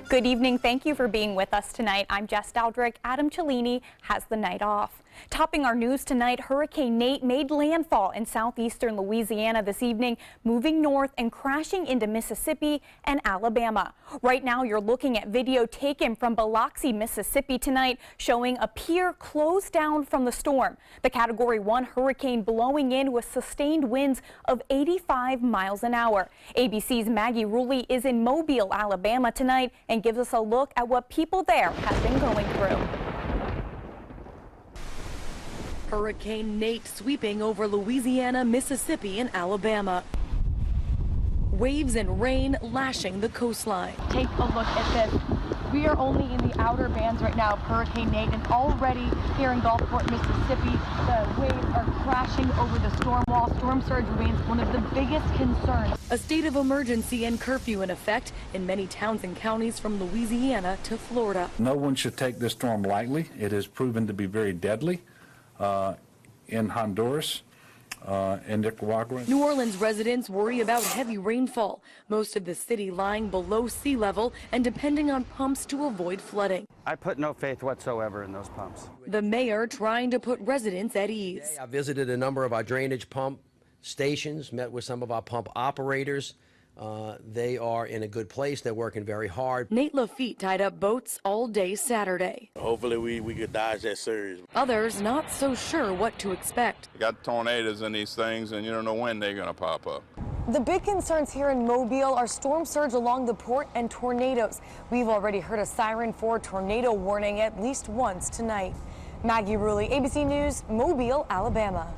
Good evening. Thank you for being with us tonight. I'm Jess Daldrick. Adam Cellini has the night off. Topping our news tonight, Hurricane Nate made landfall in southeastern Louisiana this evening, moving north and crashing into Mississippi and Alabama. Right now, you're looking at video taken from Biloxi, Mississippi tonight, showing a pier closed down from the storm. The Category 1 hurricane blowing in with sustained winds of 85 miles an hour. ABC's Maggie Rulli is in Mobile, Alabama tonight and gives us a look at what people there have been going through. Hurricane Nate sweeping over Louisiana, Mississippi, and Alabama. Waves and rain lashing the coastline. Take a look at this. We are only in the outer bands right now of Hurricane Nate, and already here in Gulfport, Mississippi, the waves are crashing over the storm wall. Storm surge remains one of the biggest concerns. A state of emergency and curfew in effect in many towns and counties from Louisiana to Florida. No one should take this storm lightly. It has proven to be very deadly in Honduras and Nicaragua. New Orleans residents worry about heavy rainfall, most of the city lying below sea level and depending on pumps to avoid flooding. I put no faith whatsoever in those pumps. The mayor trying to put residents at ease. I visited a number of our drainage pump stations, met with some of our pump operators. They are in a good place. They're working very hard. Nate Lafitte tied up boats all day Saturday. Hopefully we could dodge that surge. Others not so sure what to expect. You got tornadoes in these things and you don't know when they're going to pop up. The big concerns here in Mobile are storm surge along the port and tornadoes. We've already heard a siren for a tornado warning at least once tonight. Maggie Rulli, ABC News, Mobile, Alabama.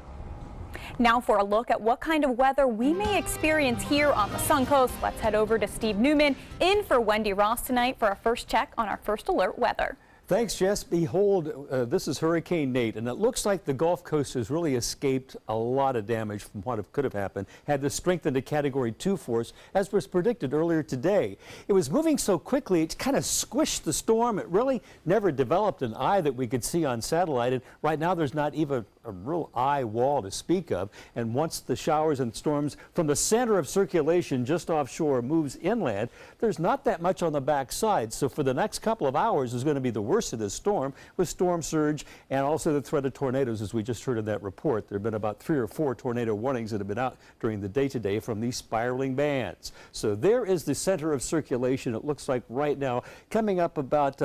Now for a look at what kind of weather we may experience here on the Sun Coast. Let's head over to Steve Newman in for Wendy Ross tonight for our first check on our first alert weather. Thanks, Jess. Behold, this is Hurricane Nate, and it looks like the Gulf Coast has really escaped a lot of damage from what could have happened had this strengthened to Category 2 force, as was predicted earlier today. It was moving so quickly, it kind of squished the storm. It really never developed an eye that we could see on satellite, and right now there's not even a real eye wall to speak of. And once the showers and storms from the center of circulation just offshore moves inland, there's not that much on the backside. So for the next couple of hours is going to be the worst of this storm, with storm surge and also the threat of tornadoes, as we just heard in that report. There have been about 3 or 4 tornado warnings that have been out during the day today from these spiraling bands. So there is the center of circulation. It looks like right now coming up about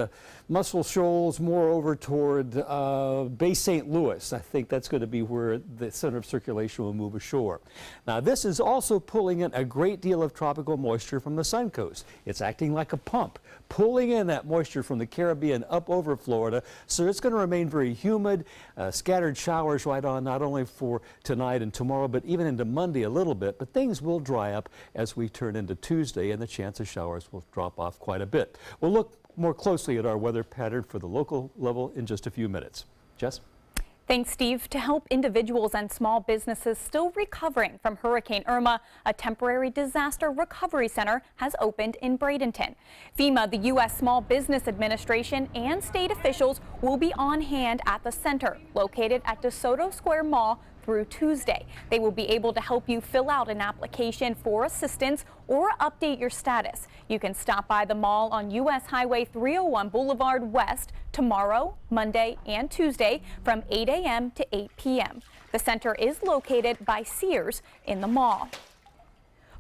Muscle Shoals, more over toward Bay St. Louis. I think that's going to be where the center of circulation will move ashore. Now, this is also pulling in a great deal of tropical moisture from the Sun Coast. It's acting like a pump, pulling in that moisture from the Caribbean up over Florida. So it's going to remain very humid, scattered showers right on, not only for tonight and tomorrow, but even into Monday a little bit. But things will dry up as we turn into Tuesday, and the chance of showers will drop off quite a bit. We'll look more closely at our weather pattern for the local level in just a few minutes. Jess? Thanks, Steve. To help individuals and small businesses still recovering from Hurricane Irma, a temporary disaster recovery center has opened in Bradenton. FEMA, the U.S. Small Business Administration, and state officials will be on hand at the center, located at DeSoto Square Mall, through Tuesday. They will be able to help you fill out an application for assistance or update your status. You can stop by the mall on U.S. Highway 301 Boulevard West tomorrow, Monday, and Tuesday from 8 a.m. to 8 p.m. The center is located by Sears in the mall.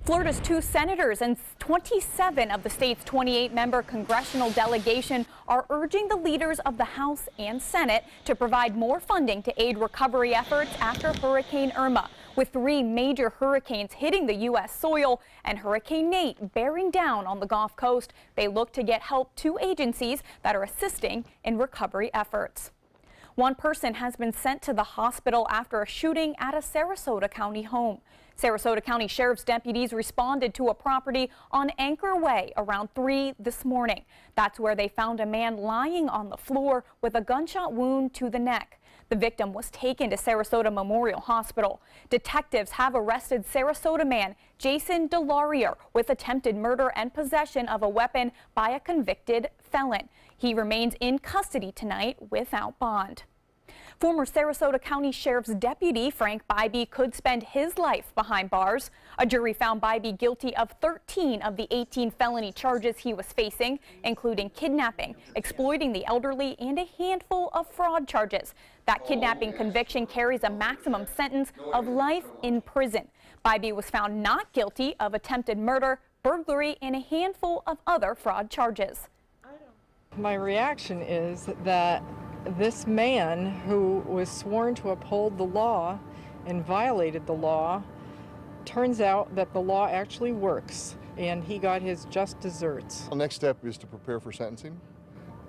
Florida's 2 senators and 27 of the state's 28-member congressional delegation are urging the leaders of the House and Senate to provide more funding to aid recovery efforts after Hurricane Irma. With 3 major hurricanes hitting the U.S. soil and Hurricane Nate bearing down on the Gulf Coast, they look to get help to agencies that are assisting in recovery efforts. One person has been sent to the hospital after a shooting at a Sarasota County home. Sarasota County Sheriff's deputies responded to a property on Anchor Way around 3 this morning. That's where they found a man lying on the floor with a gunshot wound to the neck. The victim was taken to Sarasota Memorial Hospital. Detectives have arrested Sarasota man Jason DeLaurier with attempted murder and possession of a weapon by a convicted felon. He remains in custody tonight without bond. Former Sarasota County Sheriff's Deputy Frank Bybee could spend his life behind bars. A jury found Bybee guilty of 13 of the 18 felony charges he was facing, including kidnapping, exploiting the elderly, and a handful of fraud charges. That kidnapping conviction carries a maximum sentence of life in prison. Bybee was found not guilty of attempted murder, burglary, and a handful of other fraud charges. My reaction is that this man who was sworn to uphold the law and violated the law, turns out that the law actually works and he got his just desserts. The next step is to prepare for sentencing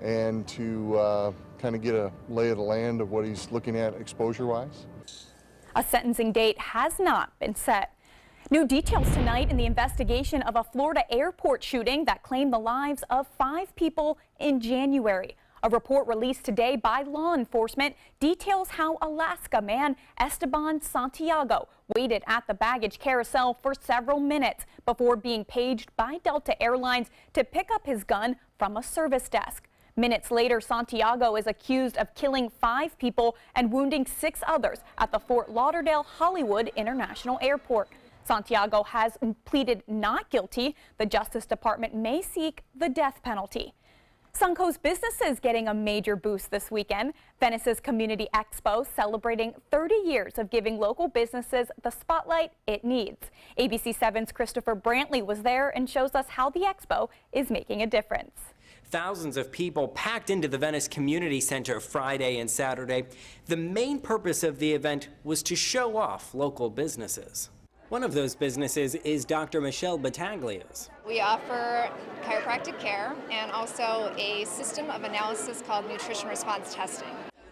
and to kind of get a lay of the land of what he's looking at exposure-wise. A sentencing date has not been set. New details tonight in the investigation of a Florida airport shooting that claimed the lives of 5 people in January. A report released today by law enforcement details how Alaska man Esteban Santiago waited at the baggage carousel for several minutes before being paged by Delta Airlines to pick up his gun from a service desk. Minutes later, Santiago is accused of killing 5 people and wounding 6 others at the Fort Lauderdale-Hollywood International Airport. Santiago has pleaded not guilty. The Justice Department may seek the death penalty. Suncoast businesses getting a major boost this weekend. Venice's Community Expo celebrating 30 years of giving local businesses the spotlight it needs. ABC 7's Christopher Brantley was there and shows us how the Expo is making a difference. Thousands of people packed into the Venice Community Center Friday and Saturday. The main purpose of the event was to show off local businesses. One of those businesses is Dr. Michelle Battaglia's. We offer chiropractic care and also a system of analysis called nutrition response testing.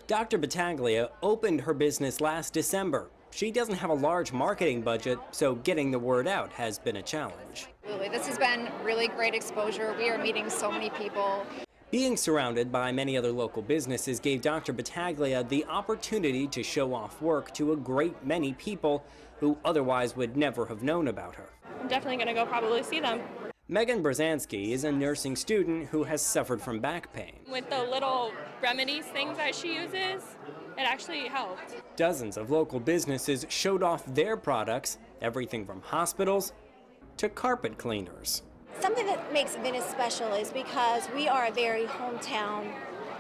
Dr. Battaglia opened her business last December. She doesn't have a large marketing budget, so getting the word out has been a challenge. Absolutely. This has been really great exposure. We are meeting so many people. Being surrounded by many other local businesses gave Dr. Battaglia the opportunity to show off work to a great many people who otherwise would never have known about her. I'm definitely going to go probably see them. Megan Brzezinski is a nursing student who has suffered from back pain. With the little remedies things that she uses, it actually helped. Dozens of local businesses showed off their products, everything from hospitals to carpet cleaners. Something that makes Venice special is because we are a very hometown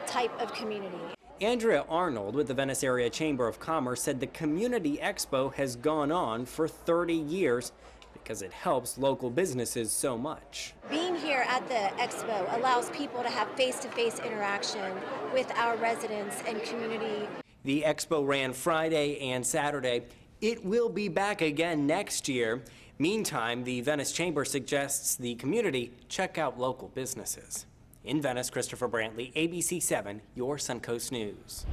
type of community. Andrea Arnold with the Venice Area Chamber of Commerce said the Community Expo has gone on for 30 years because it helps local businesses so much. Being here at the Expo allows people to have face-to-face interaction with our residents and community. The Expo ran Friday and Saturday. It will be back again next year. Meantime, the Venice Chamber suggests the community check out local businesses. In Venice, Christopher Brantley, ABC 7, your Suncoast News.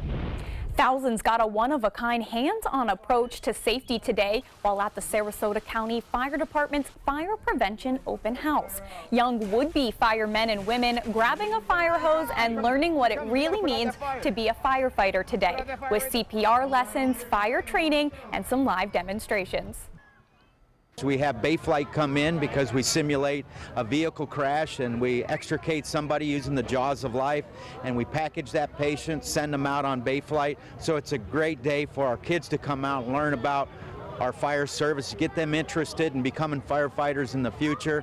Thousands got a one-of-a-kind hands-on approach to safety today while at the Sarasota County Fire Department's Fire Prevention Open House. Young would-be firemen and women grabbing a fire hose and learning what it really means to be a firefighter today, with CPR lessons, fire training, and some live demonstrations. We have Bayflight come in because we simulate a vehicle crash and we extricate somebody using the jaws of life, and we package that patient, send them out on Bayflight. So it's a great day for our kids to come out and learn about our fire service, get them interested in becoming firefighters in the future.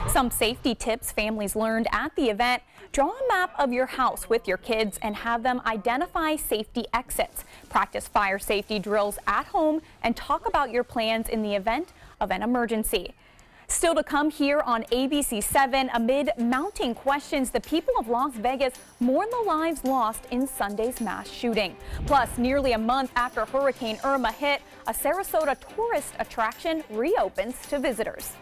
Some safety tips families learned at the event: draw a map of your house with your kids and have them identify safety exits. Practice fire safety drills at home and talk about your plans in the event of an emergency. Still to come here on ABC 7, amid mounting questions, the people of Las Vegas mourn the lives lost in Sunday's mass shooting. Plus, nearly a month after Hurricane Irma hit, a Sarasota tourist attraction reopens to visitors.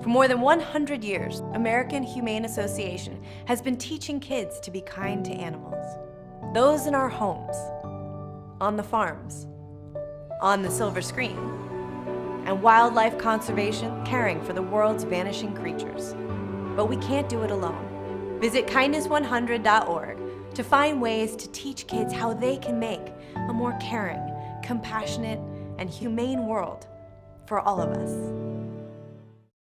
For more than 100 years, American Humane Association has been teaching kids to be kind to animals. Those in our homes, on the farms, on the silver screen, and wildlife conservation, caring for the world's vanishing creatures. But we can't do it alone. Visit kindness100.org to find ways to teach kids how they can make a more caring, compassionate, and humane world for all of us.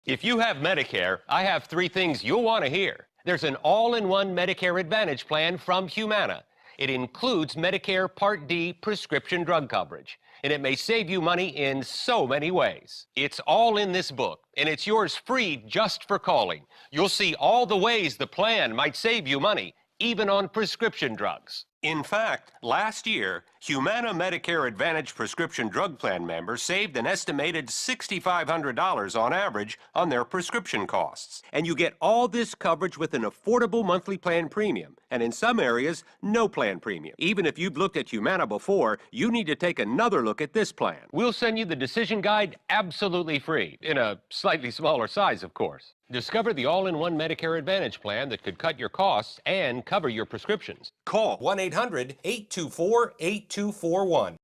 If you have Medicare, I have 3 things you'll want to hear. There's an all-in-one Medicare Advantage plan from Humana. It includes Medicare Part D prescription drug coverage, and it may save you money in so many ways. It's all in this book, and it's yours free just for calling. You'll see all the ways the plan might save you money, even on prescription drugs. In fact, last year, Humana Medicare Advantage prescription drug plan members saved an estimated $6,500 on average on their prescription costs. And you get all this coverage with an affordable monthly plan premium, and in some areas, no plan premium. Even if you've looked at Humana before, you need to take another look at this plan. We'll send you the decision guide absolutely free, in a slightly smaller size, of course. Discover the all-in-one Medicare Advantage plan that could cut your costs and cover your prescriptions. Call 1-800-824-8241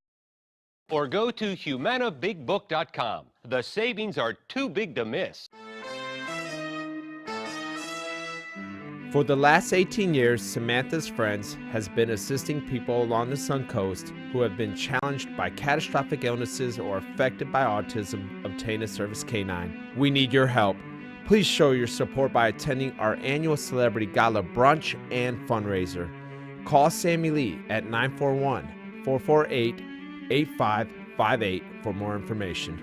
or go to humanabigbook.com. The savings are too big to miss. For the last 18 years, Samantha's Friends has been assisting people along the Suncoast who have been challenged by catastrophic illnesses or affected by autism obtain a service canine. We need your help. Please show your support by attending our annual Celebrity Gala brunch and fundraiser. Call Sammy Lee at 941-448-8558 for more information.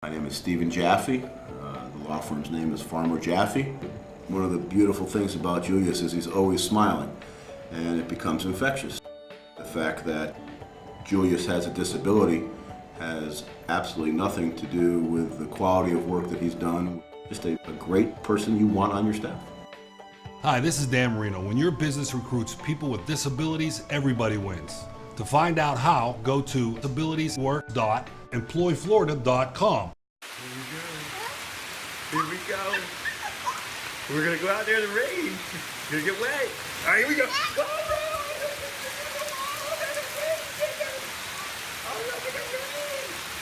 My name is Stephen Jaffe. The law firm's name is Farmer Jaffe. One of the beautiful things about Julius is he's always smiling, and it becomes infectious. The fact that Julius has a disability has absolutely nothing to do with the quality of work that he's done. Just a great person you want on your staff. Hi, this is Dan Marino. When your business recruits people with disabilities, everybody wins. To find out how, go to disabilitieswork.employflorida.com. Here we go. We're gonna go out there in the rain. You're gonna get wet. All right, here we go.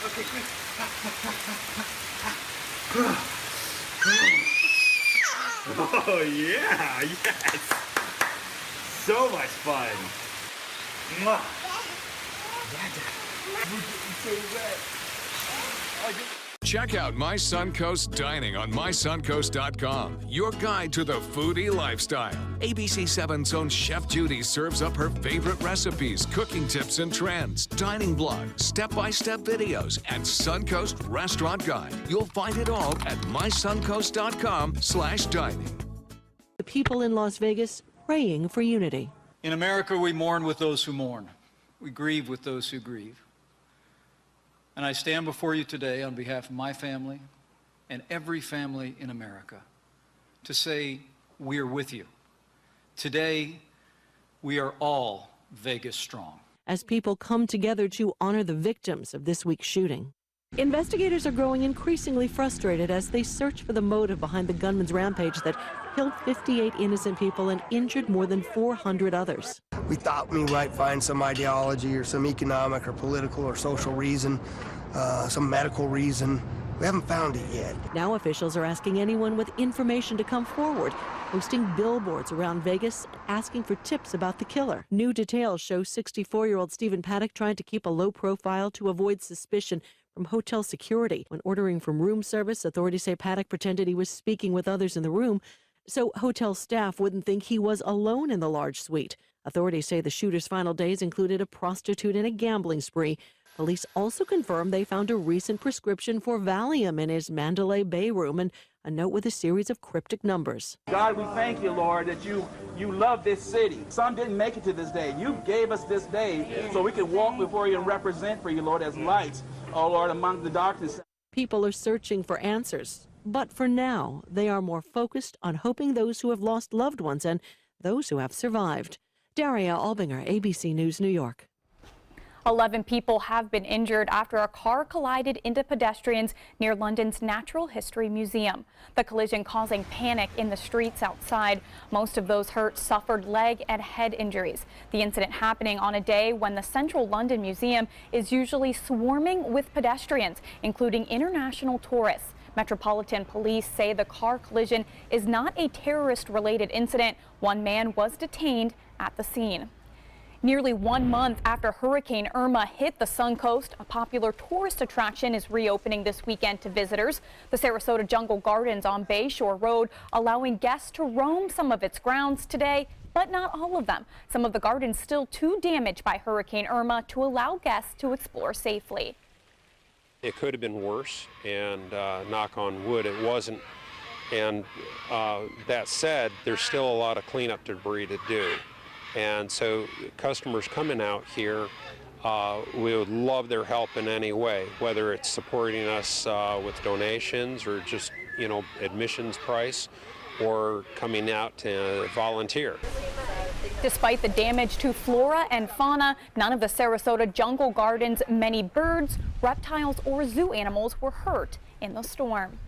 Okay, quick. Oh yeah, yes. So much fun. Mwah. Check out My Suncoast Dining on mysuncoast.com, your guide to the foodie lifestyle. ABC 7's own Chef Judy serves up her favorite recipes, cooking tips and trends, dining blogs, step-by-step videos, and Suncoast Restaurant Guide. You'll find it all at mysuncoast.com/dining. The people in Las Vegas praying for unity. In America, we mourn with those who mourn. We grieve with those who grieve. And I stand before you today on behalf of my family and every family in America to say we are with you. Today, we are all Vegas strong. As people come together to honor the victims of this week's shooting. Investigators are growing increasingly frustrated as they search for the motive behind the gunman's rampage that killed 58 innocent people and injured more than 400 others. We thought we might find some ideology or some economic or political or social reason, some medical reason. We haven't found it yet. Now officials are asking anyone with information to come forward, posting billboards around Vegas, asking for tips about the killer. New details show 64-year-old Stephen Paddock trying to keep a low profile to avoid suspicion from hotel security. When ordering from room service, authorities say Paddock pretended he was speaking with others in the room, so hotel staff wouldn't think he was alone in the large suite. Authorities say the shooter's final days included a prostitute and a gambling spree. Police also confirmed they found a recent prescription for Valium in his Mandalay Bay room and a note with a series of cryptic numbers. God, we thank you, Lord, that you love this city. Some didn't make it to this day. You gave us this day so we could walk before you and represent for you, Lord, as lights, oh Lord, among the darkness. People are searching for answers, but for now, they are more focused on hoping those who have lost loved ones and those who have survived. Daria Albinger, ABC News, New York. 11 people have been injured after a car collided into pedestrians near London's Natural History Museum. The collision causing panic in the streets outside. Most of those hurt suffered leg and head injuries. The incident happening on a day when the Central London Museum is usually swarming with pedestrians, including international tourists. Metropolitan Police say the car collision is not a terrorist-related incident. One man was detained at the scene. Nearly 1 month after Hurricane Irma hit the Suncoast, a popular tourist attraction is reopening this weekend to visitors. The Sarasota Jungle Gardens on Bayshore Road allowing guests to roam some of its grounds today, but not all of them. Some of the gardens still too damaged by Hurricane Irma to allow guests to explore safely. It could have been worse, and knock on wood, it wasn't. And that said, there's still a lot of cleanup debris to do. And so customers coming out here, we would love their help in any way, whether it's supporting us with donations or just, admissions price, or coming out to volunteer. Despite the damage to flora and fauna, none of the Sarasota Jungle Gardens' many birds, reptiles, or zoo animals were hurt in the storm.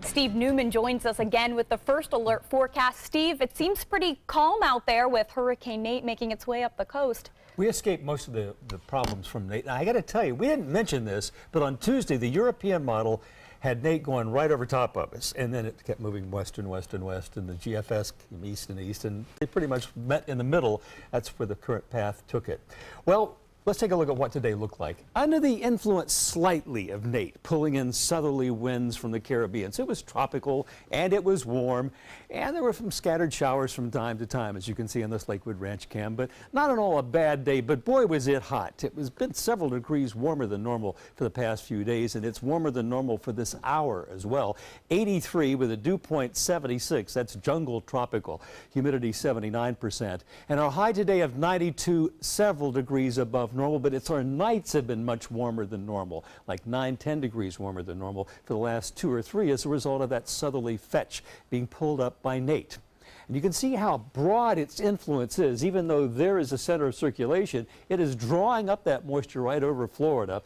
Steve Newman joins us again with the first alert forecast. Steve, it seems pretty calm out there with Hurricane Nate making its way up the coast. We escaped most of the problems from Nate. Now, I got to tell you, we didn't mention this, but on Tuesday, the European model had Nate going right over top of us, and then it kept moving west and west and west, and the GFS came east and east, and they pretty much met in the middle. That's where the current path took it. Well, let's take a look at what today looked like. Under the influence slightly of Nate, pulling in southerly winds from the Caribbean. So it was tropical and it was warm, and there were some scattered showers from time to time, as you can see on this Lakewood Ranch cam, but not at all a bad day, but boy was it hot. It was been several degrees warmer than normal for the past few days, and it's warmer than normal for this hour as well. 83 with a dew point 76, that's jungle tropical. Humidity 79%. And our high today of 92, several degrees above normal, but our nights have been much warmer than normal, like 9-10 degrees warmer than normal for the last 2 or 3 as a result of that southerly fetch being pulled up by Nate. And you can see how broad its influence is. Even though there is a center of circulation, it is drawing up that moisture right over Florida.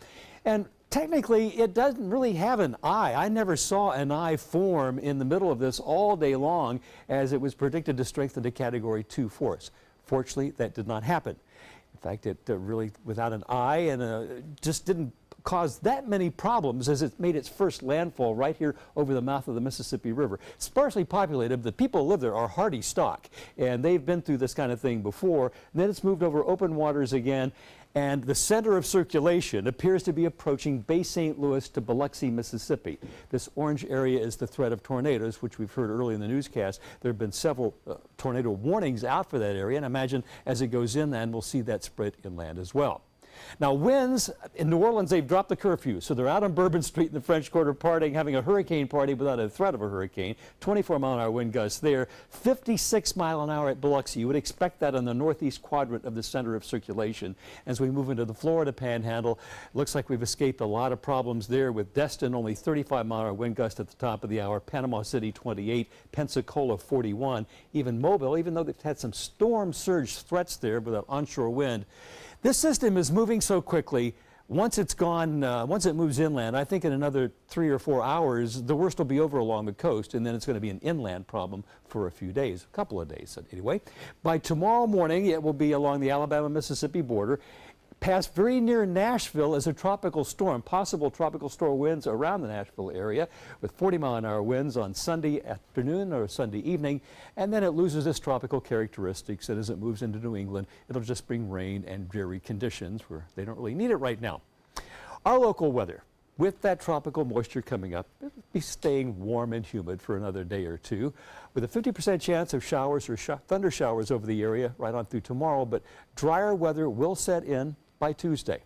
And technically, it doesn't really have an eye. I never saw an eye form in the middle of this all day long, as it was predicted to strengthen to Category 2 force. Fortunately, that did not happen. In fact, it really, without an eye, and just didn't cause that many problems as it made its first landfall right here over the mouth of the Mississippi River. Sparsely populated, the people who live there are hardy stock, and they've been through this kind of thing before. And then it's moved over open waters again, and the center of circulation appears to be approaching Bay St. Louis to Biloxi, Mississippi. This orange area is the threat of tornadoes, which we've heard early in the newscast. There have been several tornado warnings out for that area, and I imagine as it goes inland, we'll see that spread inland as well. Now, winds in New Orleans, they've dropped the curfew, so they're out on Bourbon Street in the French Quarter partying, having a hurricane party without a threat of a hurricane. 24-mile-an-hour wind gusts there, 56 mile an hour at Biloxi. You would expect that on the northeast quadrant of the center of circulation. As we move into the Florida Panhandle, it looks like we've escaped a lot of problems there, with Destin only 35-mile-an-hour wind gust at the top of the hour, Panama City 28, Pensacola 41, even Mobile, even though they've had some storm surge threats there with an onshore wind. This system is moving so quickly. Once it's gone, once it moves inland, I think in another 3 or 4 hours, the worst will be over along the coast, and then it's going to be an inland problem for a few days, a couple of days anyway. By tomorrow morning, it will be along the Alabama-Mississippi border, passed very near Nashville as a tropical storm, possible tropical storm winds around the Nashville area with 40-mile-an-hour winds on Sunday afternoon or Sunday evening, and then it loses its tropical characteristics, and as it moves into New England, it'll just bring rain and dreary conditions where they don't really need it right now. Our local weather, with that tropical moisture coming up, it'll be staying warm and humid for another day or two, with a 50% chance of showers or thunder showers over the area right on through tomorrow, but drier weather will set in by Tuesday.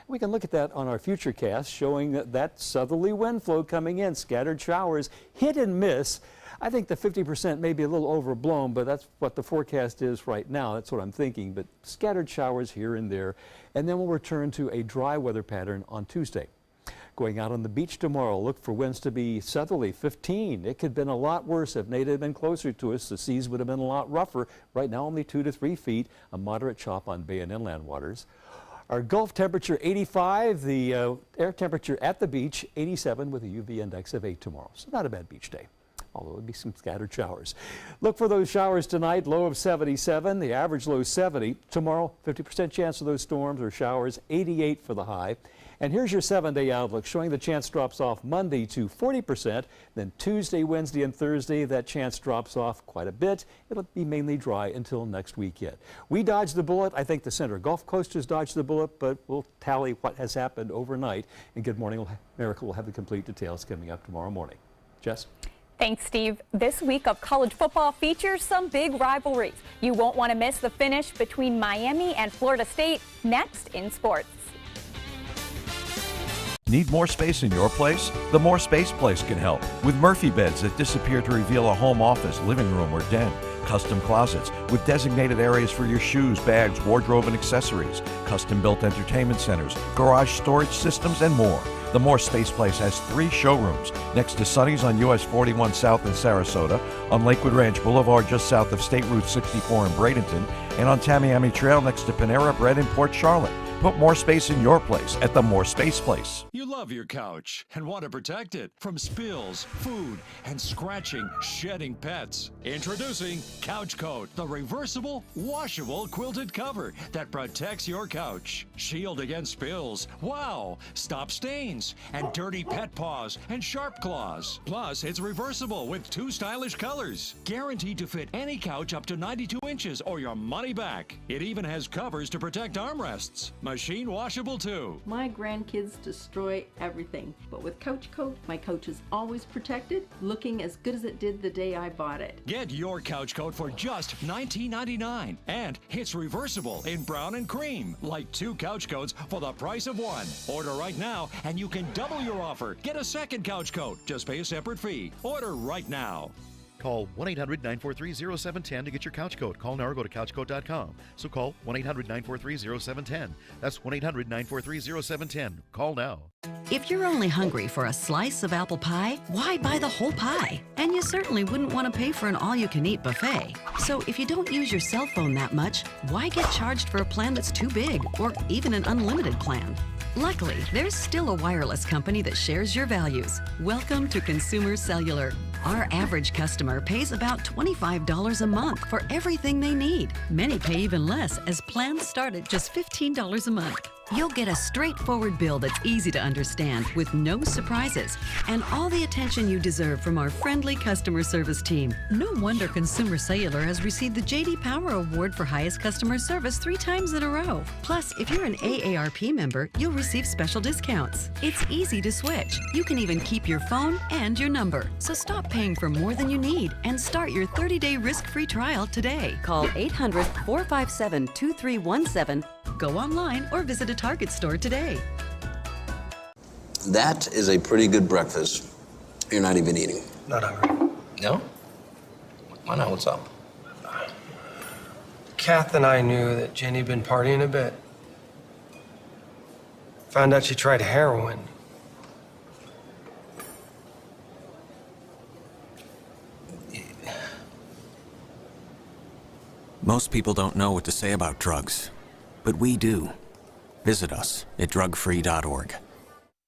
We can look at that on our future cast, showing that southerly wind flow coming in, scattered showers, hit and miss. I think the 50% may be a little overblown, but that's what the forecast is right now. That's what I'm thinking, but scattered showers here and there. And then we'll return to a dry weather pattern on Tuesday. Going out on the beach tomorrow, look for winds to be southerly, 15. It could have been a lot worse if Nate had been closer to us. The seas would have been a lot rougher. Right now, only 2 to 3 feet, a moderate chop on bay and inland waters. Our Gulf temperature 85, the air temperature at the beach 87 with a UV index of 8 tomorrow. So not a bad beach day. although there'll be some scattered showers. Look for those showers tonight, low of 77, the average low 70. Tomorrow, 50% chance of those storms or showers, 88 for the high. And here's your 7-day outlook showing the chance drops off Monday to 40%. Then Tuesday, Wednesday, and Thursday, that chance drops off quite a bit. It'll be mainly dry until next week yet. We dodged the bullet. I think the center Gulf Coast has dodged the bullet, but we'll tally what has happened overnight. And Good Morning America will have the complete details coming up tomorrow morning. Jess? Thanks, Steve. This week of college football features some big rivalries. You won't want to miss the finish between Miami and Florida State next in sports. Need more space in your place? The More Space Place can help with Murphy beds that disappear to reveal a home office, living room, or den. Custom closets with designated areas for your shoes, bags, wardrobe, and accessories. Custom-built entertainment centers, garage storage systems, and more. The More Space Place has 3 showrooms next to Sonny's on US 41 South in Sarasota, on Lakewood Ranch Boulevard just south of State Route 64 in Bradenton, and on Tamiami Trail next to Panera Bread in Port Charlotte. Put more space in your place at the More Space Place. You love your couch and want to protect it from spills, food, and scratching, shedding pets. Introducing Couch Coat, the reversible, washable quilted cover that protects your couch. Shield against spills, wow, stop stains, and dirty pet paws and sharp claws. Plus, it's reversible with 2 stylish colors. Guaranteed to fit any couch up to 92 inches or your money back. It even has covers to protect armrests. Machine washable too. My grandkids destroy everything, but with Couch Coat, my couch is always protected, looking as good as it did the day I bought it. Get your Couch Coat for just $19.99, and it's reversible in brown and cream, like 2 couch coats for the price of 1. Order right now, and you can double your offer. Get a second Couch Coat. Just pay a separate fee. Order right now. Call 1-800-943-0710 to get your couch coat. Call now or go to couchcoat.com. So call 1-800-943-0710. That's 1-800-943-0710. Call now. If you're only hungry for a slice of apple pie, why buy the whole pie? And you certainly wouldn't want to pay for an all-you-can-eat buffet. So if you don't use your cell phone that much, why get charged for a plan that's too big or even an unlimited plan? Luckily, there's still a wireless company that shares your values. Welcome to Consumer Cellular. Our average customer pays about $25 a month for everything they need. Many pay even less, as plans start at just $15 a month. You'll get a straightforward bill that's easy to understand with no surprises and all the attention you deserve from our friendly customer service team. No wonder Consumer Cellular has received the J.D. Power Award for highest customer service 3 times in a row. Plus, if you're an AARP member, you'll receive special discounts. It's easy to switch. You can even keep your phone and your number. So stop paying for more than you need and start your 30-day risk-free trial today. Call 800-457-2317. Go online or visit a Target store today. That is a pretty good breakfast. You're not even eating. Not hungry. No? Why not? What's up? Kath and I knew that Jenny had been partying a bit. Found out she tried heroin. Most people don't know what to say about drugs, but we do. Visit us at drugfree.org.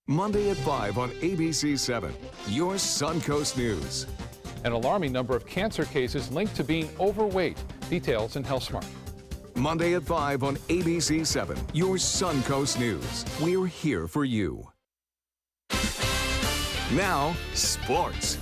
Monday at 5 on ABC 7, your Suncoast News. An alarming number of cancer cases linked to being overweight. Details in HealthSmart. Monday at 5 on ABC 7, your Suncoast News. We're here for you. Now, sports.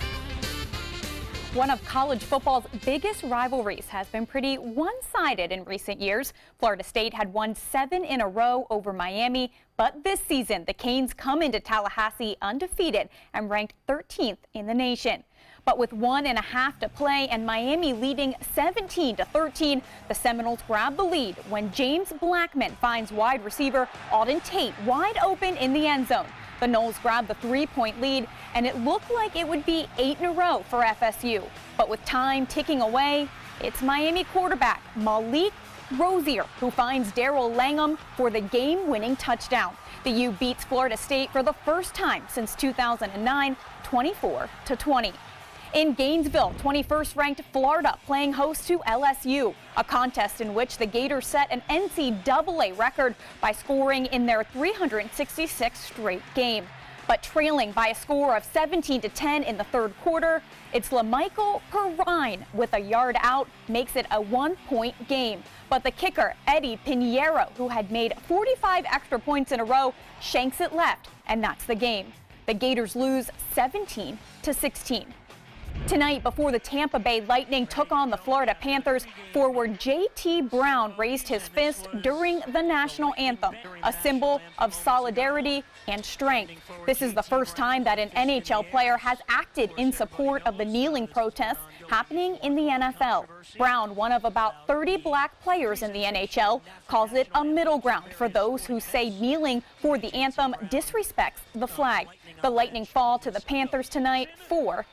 One of college football's biggest rivalries has been pretty one-sided in recent years. Florida State had won 7 in a row over Miami, but this season the Canes come into Tallahassee undefeated and ranked 13th in the nation. But with 1.5 to play and Miami leading 17-13, the Seminoles grab the lead when James Blackman finds wide receiver Auden Tate wide open in the end zone. The Noles grabbed the 3-point lead, and it looked like it would be 8 in a row for FSU. But with time ticking away, it's Miami quarterback Malik Rozier who finds Darrell Langham for the game-winning touchdown. The U beats Florida State for the first time since 2009, 24-20. In Gainesville, 21st ranked Florida playing host to LSU, a contest in which the Gators set an NCAA record by scoring in their 366th straight game. But trailing by a score of 17-10 in the third quarter, it's LaMichael Perrine with a yard out makes it a 1-point game. But the kicker, Eddie Pinheiro, who had made 45 extra points in a row, shanks it left, and that's the game. The Gators lose 17-16. Tonight, before the Tampa Bay Lightning took on the Florida Panthers, forward J.T. Brown raised his fist during the national anthem, a symbol of solidarity and strength. This is the first time that an NHL player has acted in support of the kneeling protests happening in the NFL. Brown, one of about 30 black players in the NHL, calls it a middle ground for those who say kneeling for the anthem disrespects the flag. The Lightning fall to the Panthers tonight 4-5.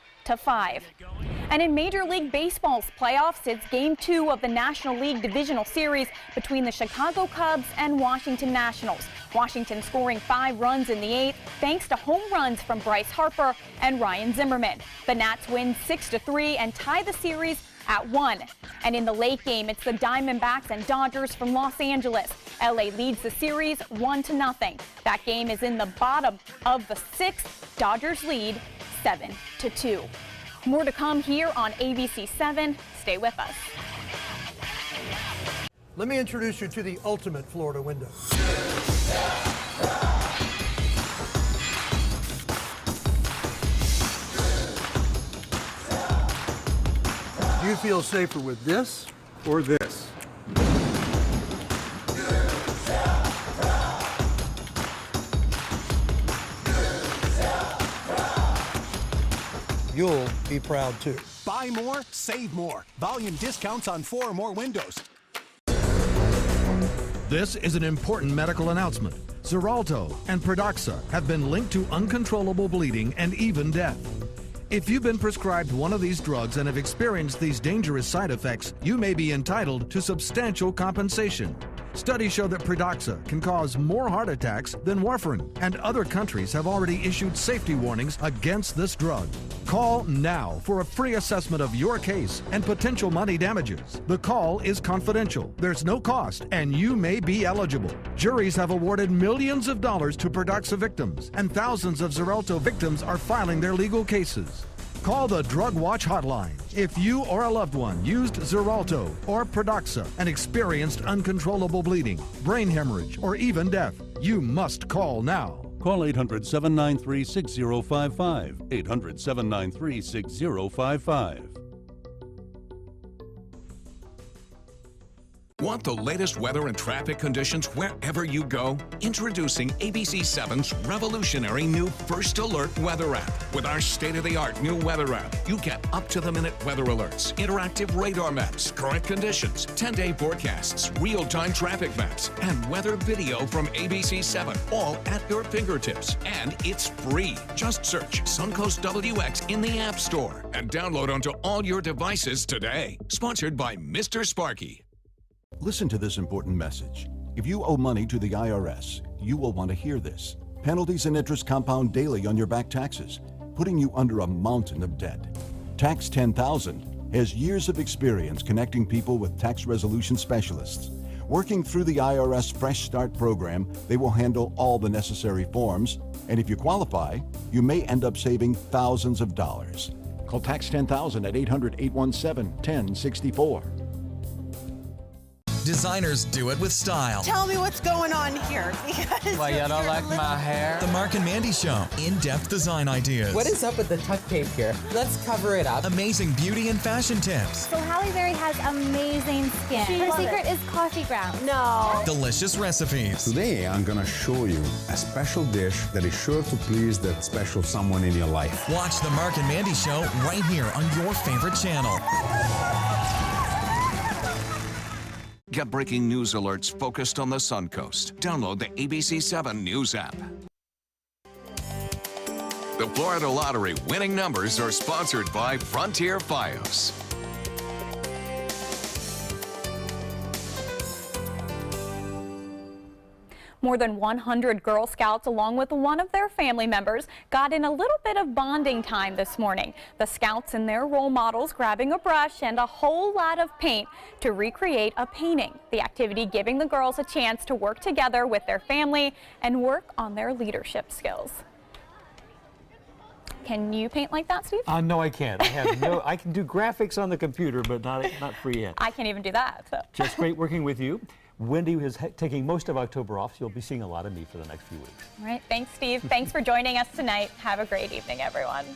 And in Major League Baseball's playoffs, it's Game 2 of the National League Divisional Series between the Chicago Cubs and Washington Nationals. Washington scoring 5 runs in the 8th thanks to home runs from Bryce Harper and Ryan Zimmerman. The Nats win 6-3 and tie the series at 1. And in the late game, it's the Diamondbacks and Dodgers from Los Angeles. LA leads the series 1-0. That game is in the bottom of the 6th. Dodgers lead 7-2. More to come here on ABC 7. Stay with us. Let me introduce you to the ultimate Florida window. Do you feel safer with this or this? You'll be proud too. Buy more, save more. Volume discounts on 4 or more windows. This is an important medical announcement. Xarelto and Pradaxa have been linked to uncontrollable bleeding and even death. If you've been prescribed one of these drugs and have experienced these dangerous side effects, you may be entitled to substantial compensation. Studies show that Pradaxa can cause more heart attacks than warfarin, and other countries have already issued safety warnings against this drug. Call now for a free assessment of your case and potential money damages. The call is confidential, there's no cost, and you may be eligible. Juries have awarded millions of dollars to Pradaxa victims, and thousands of Xarelto victims are filing their legal cases. Call the Drug Watch hotline if you or a loved one used Xarelto or Pradaxa and experienced uncontrollable bleeding, brain hemorrhage, or even death. You must call now. Call 800-793-6055. 800-793-6055. Want the latest weather and traffic conditions wherever you go? Introducing ABC7's revolutionary new First Alert weather app. With our state-of-the-art new weather app, you get up-to-the-minute weather alerts, interactive radar maps, current conditions, 10-day forecasts, real-time traffic maps, and weather video from ABC7, all at your fingertips. And it's free. Just search Suncoast WX in the App Store and download onto all your devices today. Sponsored by Mr. Sparky. Listen to this important message. If you owe money to the IRS, you will want to hear this. Penalties and interest compound daily on your back taxes, putting you under a mountain of debt. Tax 10,000 has years of experience connecting people with tax resolution specialists. Working through the IRS Fresh Start program, they will handle all the necessary forms, and if you qualify, you may end up saving thousands of dollars. Call Tax 10,000 at 800-817-1064. Designers do it with style. Tell me what's going on here. Why, you don't like my hair? The Mark and Mandy Show. In-depth design ideas. What is up with the tuck tape here? Let's cover it up. Amazing beauty and fashion tips. So Halle Berry has amazing skin. Her secret is coffee grounds. No. Delicious recipes. Today, I'm going to show you a special dish that is sure to please that special someone in your life. Watch the Mark and Mandy Show right here on your favorite channel. Get breaking news alerts focused on the Suncoast. Download the ABC7 News app. The Florida Lottery winning numbers are sponsored by Frontier Fios. More than 100 Girl Scouts, along with one of their family members, got in a little bit of bonding time this morning. The Scouts and their role models grabbing a brush and a whole lot of paint to recreate a painting. The activity giving the girls a chance to work together with their family and work on their leadership skills. Can you paint like that, Steve? No, I can't. I can do graphics on the computer, but not freehand. I can't even do that. So. Just great working with you. Wendy is taking most of October off, so you'll be seeing a lot of me for the next few weeks. All right. Thanks, Steve. Thanks for joining us tonight. Have a great evening, everyone.